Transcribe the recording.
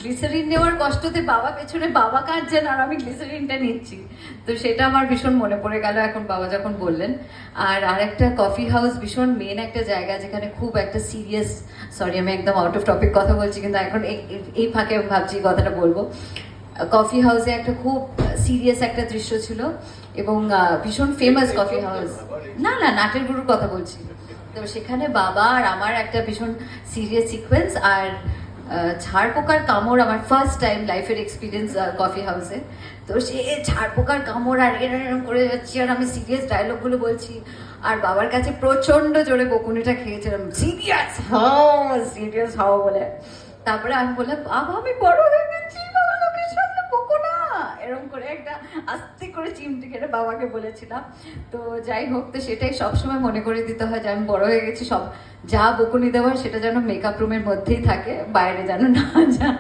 Glycerine নেওয়ার কষ্টতে বাবা পেছনে বাবা কাঁদছেন আর আমি গ্লিসারিনটা নিচ্ছি, তো সেটা আমার ভীষণ মনে পড়ে গেল এখন বাবা যখন বললেন। আর আরেকটা কফি হাউস ভীষণ মেন একটা জায়গা যেখানে খুব একটা সিরিয়াস, সরি আমি একদম আউট অফ টপিক কথা বলছি কিন্তু এখন এই ফাঁকে ভাবছি কথাটা বলবো। কফি হাউসে একটা খুব সিরিয়াস একটা দৃশ্য ছিল এবং ভীষণ ফেমাস কফি হাউস। না না, নাটের গুরুর কথা বলছি। তো সেখানে বাবা আর আমার একটা ভীষণ সিরিয়াস সিকোয়েন্স, আর ঝাড় পোকার কামড় আমার ফার্স্ট টাইম লাইফের এক্সপিরিয়েন্স কফি হাউসে। তো সে ঝাড় পোকার কামড় আর এরকম করে যাচ্ছি আর আমি সিরিয়াস ডায়লগগুলো বলছি আর বাবার কাছে প্রচন্ড জোরে বকুনিটা খেয়েছিলাম, সিরিয়াস হাও সিরিয়াস হাও বলে। তারপরে আমি বললাম বাবা আমি বড় হয়ে গেছি, বাবা লোকের সামনে বকো না, এরকম করে একটা আস্তে করে চিমটি কেটে বাবাকে বলেছিলাম। তো যাই হোক, তো সেটাই সবসময় মনে করে দিতে হয় যে আমি বড় হয়ে গেছি, সব যা বকুনি দেওয়ার সেটা যেন মেকআপ রুমের মধ্যেই থাকে, বাইরে যেন না যায়।